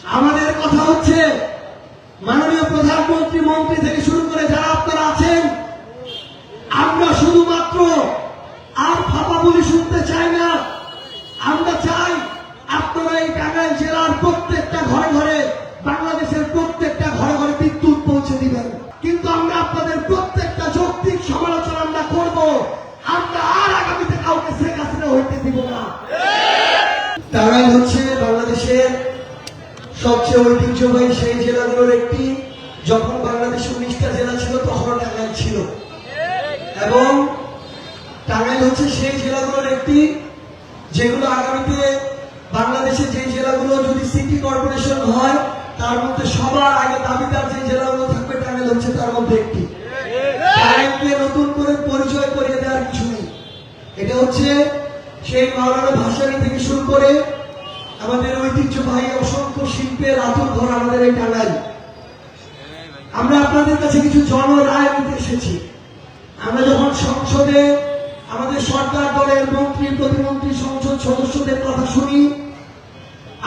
আমাদের কথা হচ্ছে মাননীয় প্রধানমন্ত্রী মন্ত্রী থেকে শুরু করে যারা আপনারা আছেন, আমরা শুধুমাত্র আর ফাঁপা বলি শুনতে চাই না। আমরা চাই আপনারা এই টাঙ্গাইল জেলার প্রত্যেকটা ঘরে ঘরে, বাংলাদেশের প্রত্যেকটা ঘরে ঘরে বিদ্যুৎ পৌঁছে দিবেন। কিন্তু আমরা আপনাদের প্রত্যেকটা যৌক্তিক সমালোচনা আমরা করব। আমরা আর আগামীতে কাউকে শেখ হাসিনা হইতে দিব না। টাঙ্গাইল হচ্ছে বাংলাদেশের সবচেয়ে ঐতিহ্যবাহী সেই জেলাগুলোর একটি। যখন বাংলাদেশে 19টা জেলা ছিল তখন টাঙ্গাইল ছিল, এবং টাঙ্গাইল হচ্ছে সেই জেলাগুলোর একটি যেগুলো আগামীতে বাংলাদেশে যে জেলাগুলো যদি সিটি কর্পোরেশন হয় তার মধ্যে সবার আগে দাবিদার যে জেলাগুলো থাকবে টাঙ্গাইল হচ্ছে তার মধ্যে একটি। টাঙ্গাইলকে নতুন করে পরিচয় করিয়ে দেওয়ার কিছু নেই। এটা হচ্ছে সেই মাওলানা ভাসানী থেকে শুরু করে আমাদের ঐতিহ্যবাহী অসংখ্য শিল্পের আতুর ঘর আমাদের এই টাঙ্গাইল। আমরা আপনাদের কাছে কিছু জনরায় নিতে এসেছি। আমরা যখন সংসদে আমাদের সরকার দলের মন্ত্রী প্রতিমন্ত্রী সংসদ সদস্যদের কথা শুনি,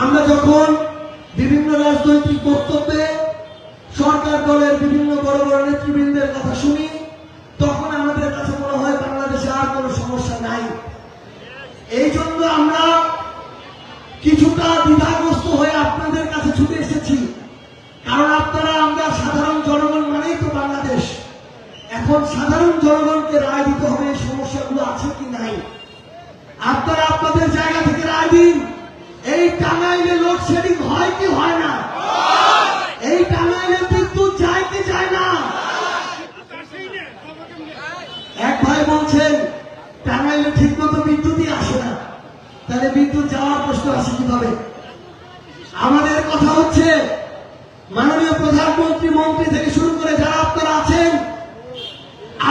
আমরা যখন বিভিন্ন রাজনৈতিক বক্তব্যে সরকার দলের বিভিন্ন বড় বড় নেতৃবৃন্দের কথা শুনি, তখন আমাদের কাছে মনে হয় বাংলাদেশে আর কোনো সমস্যা নাই। এই জন্য আমরা কিছুটা দ্বিধাগ্রস্ত হয়ে আপনাদের কাছে ছুটে এসেছি। কারণ আপনারা, আমরা সাধারণ জনগণ মানেই তো বাংলাদেশ। এখন সাধারণ জনগণকে রায় দিতে হবে এই সমস্যাগুলো আছে কি নাই। আপনারা আপনাদের জায়গা থেকে রায় দিন। এই টাঙ্গাইলে লোডশেডিং হয় কি হয় না? এই টাঙ্গাইলে বিদ্যুৎ যায় কি যায় না? এক ভাই বলছেন টাঙ্গাইলে ঠিক মতো বিদ্যুৎই আসে না, তাহলে বিদ্যুৎ যাওয়ার প্রশ্ন আসে কিভাবে? আমাদের কথা হচ্ছে মাননীয় প্রধানমন্ত্রী মন্ত্রী থেকে শুরু করে যারা আপনারা আছেন,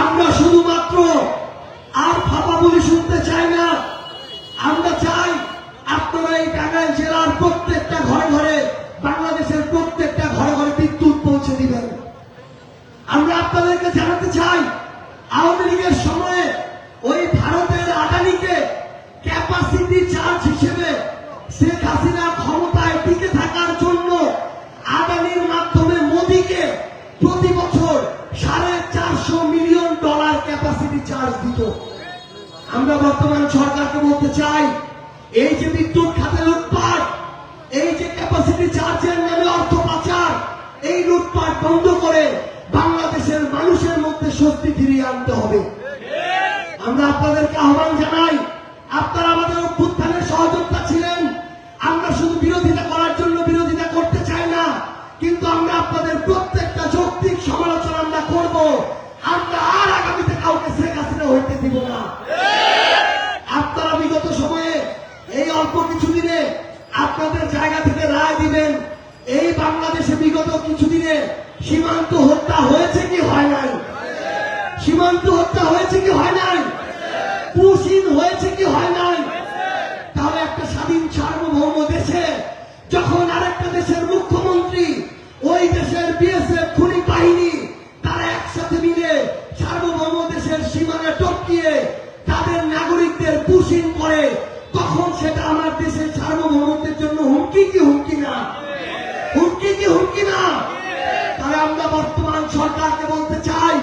আমরা শুধুমাত্র আর ফাঁপা বলি শুনতে চাই না। আমরা চাই আপনারা এই টাঙ্গাইল জেলার প্রত্যেকটা ঘরে ঘরে, বাংলাদেশের প্রত্যেকটা ঘরে ঘরে বিদ্যুৎ পৌঁছে দিবেন। আমরা আপনাদেরকে জানাতে চাই, আওয়ামী লীগের সময়ে ওই ভারতের আদানিকে ক্যাপাসিটি চার্জ হিসেবে শেখ হাসিনা ক্ষমতায় টিকে থাকার জন্য আদানির মাধ্যমে মোদীকে প্রতি বছর $450 মিলিয়ন ক্যাপাসিটি চার্জ দিত। আমরা বর্তমান সরকারকে বলতে চাই, এই যে বিদ্যুৎ খাতে লুটপাট, এই যে ক্যাপাসিটি চার্জের নামে অর্থ পাচার, এই লুটপাট বন্ধ করে বাংলাদেশের মানুষের মধ্যে স্বস্তি ফিরিয়ে আনতে হবে। আমরা আপনাদেরকে আহ্বান জানাই, আপনারা আমাদের অভ্যুত্থানের সহযোদ্ধা ছিলেন। আমরা শুধু বিরোধিতা করার জন্য বিরোধিতা করতে চাই না, কিন্তু আমরা আপনাদের প্রত্যেকটা যৌক্তিক সমালোচনা আমরা করব। আমরা আর আগামীতে কাউকে শেখ হাসিনা হইতে দিব না। আপনারা বিগত সময়ে এই অল্প কিছুদিনে আপনাদের জায়গা থেকে রায় দিবেন। এই বাংলাদেশে বিগত কিছুদিনে সীমান্ত হত্যা হয়েছে কি হয় নাই? সীমান্ত হত্যা হয়েছে কি হয় নাই? পুশিন হয়েছে কি হয় নাই? তাহলে একটা স্বাধীন সার্বভৌম দেশে যখন আরেকটা দেশের মুখ্যমন্ত্রী, ওই দেশের বিএসএফ খুনি বাহিনী তারা একসাথে মিলে সার্বভৌম দেশের সীমানা টপকিয়ে তাদের নাগরিকদের পুশিন করে, তখন সেটা আমার দেশের সার্বভৌমত্বের জন্য হুমকি কি হুমকি না? হুমকি কি হুমকি না? তাই আমরা বর্তমান সরকারকে বলতে চাই,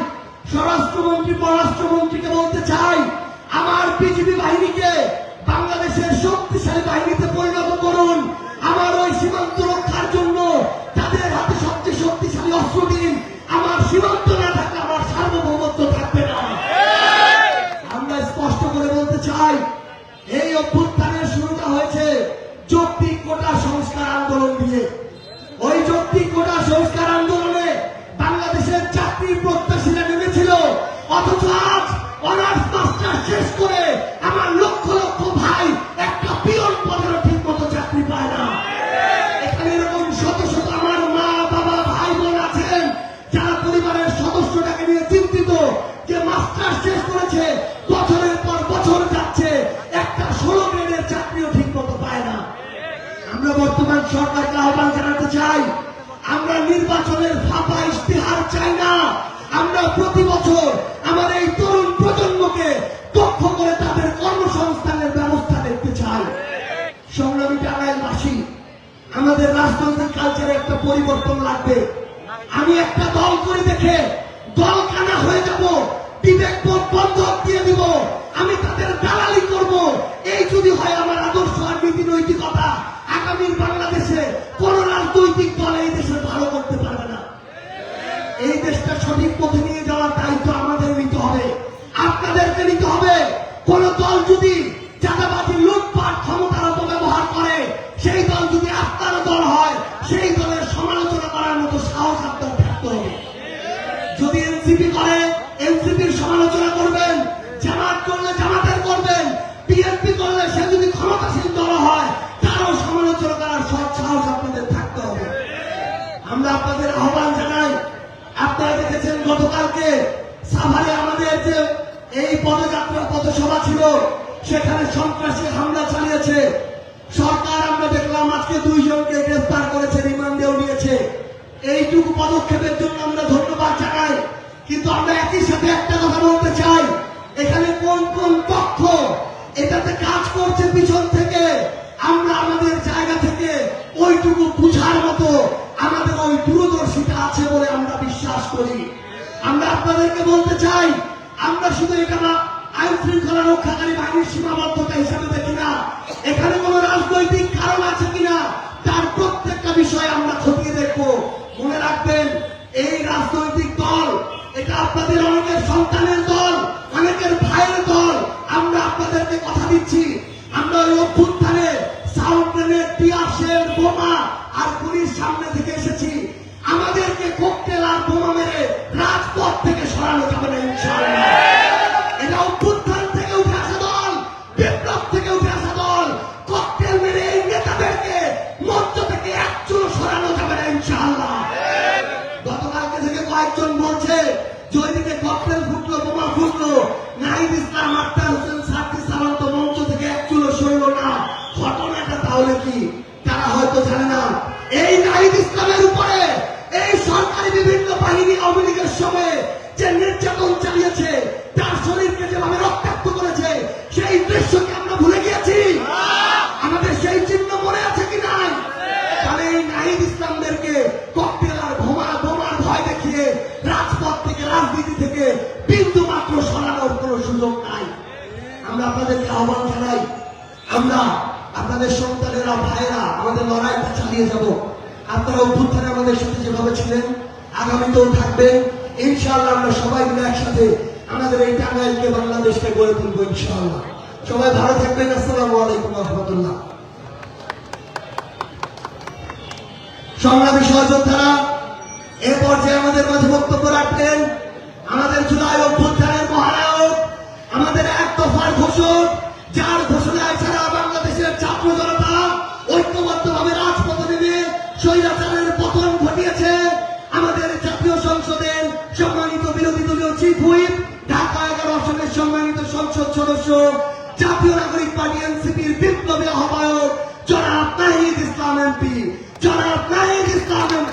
স্বরাষ্ট্রমন্ত্রী পররাষ্ট্রমন্ত্রীকে বলতে চাই, আমার বিজিবি বাহিনীকে বাংলাদেশের শক্তিশালী বাহিনীতে পরিণত করুন। আমার ওই সীমান্ত রক্ষার জন্য তাদের হাতে সবচেয়ে শক্তিশালী অস্ত্র দিন। আমার সীমান্ত না থাকলে আমার সার্বভৌমত্ব থাকবে না। আমরা স্পষ্ট করে বলতে চাই, এই অভ্যুত্থানের শুরুটা হয়েছে যৌক্তিক কোটা সংস্কার আন্দোলন দিয়ে। ওই যৌক্তিক কোটা সংস্কার আন্দোলনে বাংলাদেশের চাকরির প্রত্যাশীরা নেমেছিল, অথচ আজ অনার্স মাস্টার শেষ করে আমার লক্ষ লক্ষ ভাই একটা পিয়ন পদের ঠিক মতো চাকরি পায় না। এখানে এরকম শত শত আমার মা বাবা ভাই বোন আছেন যারা পরিবারের সদস্যটাকে নিয়ে চিন্তিত, যে মাস্টার শেষ করেছে, বছরের পর বছর যাচ্ছে, একটা 16 গ্রেডের চাকরিও ঠিক মতো পায় না। আমরা বর্তমান সরকারকে আহ্বান জানাতে চাই, আমরা নির্বাচনের ফাঁপা ইশতেহার চাই না। আমরা প্রতি বছর আমার এই তরুণ প্রজন্মকে দক্ষ করে তাদের কর্মসংস্থানের ব্যবস্থা দেখতে চাই। সংগ্রামী টাঙ্গাইলবাসী, আমার আমাদের রাজনৈতিক কালচারে একটা পরিবর্তন লাগবে। আমি একটা দল করে দেখে দল কানা হয়ে যাব, বিবেকবোধ বন্ধক দিয়ে দিব, আমি তাদের দালালি করব, এই যদি হয় আমার আদর্শ আর নীতি নৈতিকতা, আগামীর বাংলাদেশে কোন রাজনৈতিক দল এই দেশে ভালো করতে পারবে না। এই দেশটা সঠিক পথে নিয়ে যাওয়ার দায়িত্ব আমাদের নিতে হবে, আপনাদেরকে নিতে হবে। কোন দল যদি চাঁদাবাজি, লুটপাট, ক্ষমতার অপব্যবহার করে, সেই দল যদি আপনার দল হয়, সেই দলের সমালোচনা করার মতো সাহস আপনার থাকতে হবে। যদি এনসিপি করে, এনসিপির সমালোচনা করবেন, জামাত করলে জামাতের করবেন, বিএনপি করলে সে যদি ক্ষমতাসীন দল হয়, তারও সমালোচনা করার সৎ সাহস আপনাদের থাকতে হবে। আমরা আপনাদের আহ্বান জানাই, আপনারা দেখেছেন গতকালকে সাভারে আমাদের যে এই পদযাত্রা পথসভা ছিল, সেখানে সন্ত্রাসী হামলা চালিয়েছে সরকার। আমরা দেখলাম আজকে 2 জনকে গ্রেফতার করেছে, রিমান্ডেও নিয়েছে। এইটুকু পদক্ষেপের জন্য আমরা ধন্যবাদ জানাই। কিন্তু আমরা একই সাথে একটা কথা বলতে চাই, এখানে কোন কোন পক্ষ এটাতে কাজ করছে পিছন থেকে, আমরা আমাদের জায়গা থেকে ওইটুকু বুঝার মতো আমাদের ওই দূরদর্শিতা আছে বলে আমরা বিশ্বাস করি। আমরা আপনাদেরকে বলতে চাই, আমরা শুধু এটা আইন শৃঙ্খলা রক্ষাকারী বাহিনীর সীমাবদ্ধতা হিসাবে দেখি না, এখানে কোন রাজনৈতিক কারণ আছে কিনা তার প্রত্যেকটা বিষয় আমরা খতিয়ে দেখবো। মনে রাখবেন, এই রাজনৈতিক দল এটা আপনাদের অনেকের সন্তানের দল, অনেকের ভাইয়ের দল। আমরা আপনাদেরকে কথা দিচ্ছি, আমরা ওই অভ্যুত্থানে সাউন্ড গ্রেনেড, টিয়ার শেল, বোমা আর গুলির সামনে থেকে এসেছি। আমাদেরকে ককটেল আর বোমা মেরে রাজপথ থেকে সরানো যাবে না ইনশাআল্লাহ। এটা অভ্যুত্থান থেকে উঠে আসা দল, বিপ্লব থেকে উঠে আসা দল। ককটেল মেরে এই নেতাদেরকে মঞ্চ থেকে একচুলো সরানো যাবে না ইনশাআল্লাহ। গতকালকে থেকে কয়েকজন বলছে যে ওইদিকে ককটেল ফুটলো, বোমা ফুটলো, নাহিদ ইসলাম, আক্তার হোসেন, সার্জি সালান্ত মঞ্চ থেকে একচুলো সরল না। ঘটনাটা তাহলে কি তারা হয়তো জানে না। এই নাহিদ ইসলামের উপরে এই সরকারি বিভিন্ন বাহিনী আওয়ামী লীগের সময় যে নির্যাতন চালিয়েছে, তার শরীরকে যেভাবে রক্তাক্ত করেছে, সেই দৃশ্যকে আমরা ভুলে গিয়েছি। আমাদের সেই চিহ্ন মনে আছে কি নাই? তাহলে এই নাহিদ ইসলামদেরকে ককটেল আর বোমার ভয় দেখিয়ে রাজপথ থেকে, রাজনীতি থেকে বিন্দু মাত্র সরানোর কোন সুযোগ নাই। আমরা আপনাদেরকে আহ্বান জানাই, আমরা আপনাদের সন্তানেরা, ভাইয়েরা আমাদের লড়াইটা চালিয়ে যাব। আপনারা অভ্যুত্থানে আমাদের সাথে যেভাবে ছিলেন, আগামীতেও থাকবেন ইনশাআল্লাহ। আমরা সবাই মিলে একসাথে আমাদের এই টাঙ্গাইলকে, বাংলাদেশকে গড়ে তুলবো ইনশাআল্লাহ। সবাই ভালো থাকবেন। আসসালামু আলাইকুম ওয়া রাহমাতুল্লাহ। সংগ্রামী সহযোদ্ধারা, এ পর্যায়ে আমাদের মাঝে বক্তব্য রাখলেন আমাদের জুলাই অভ্যুত্থানের মহানায়ক, আমাদের এক দফার ঘোষক, যার ঘোষণায় সারা বাংলাদেশের ছাত্র জনতা ঐক্যবদ্ধভাবে রাজপথে নেমে স্বৈরাচারের পতন ঘটিয়েছে, আমাদের জাতীয় সংসদের সম্মানিত বিরোধী দলীয় চিফ হুইপ, ঢাকা 11 আসনের সম্মানিত সংসদ সদস্য, জাতীয় নাগরিক পার্টি এনসিপির বিপ্লবী আহ্বায়ক জনাব নাহিদ ইসলাম এমপি, জনাব নাহিদ ইসলাম এমপি।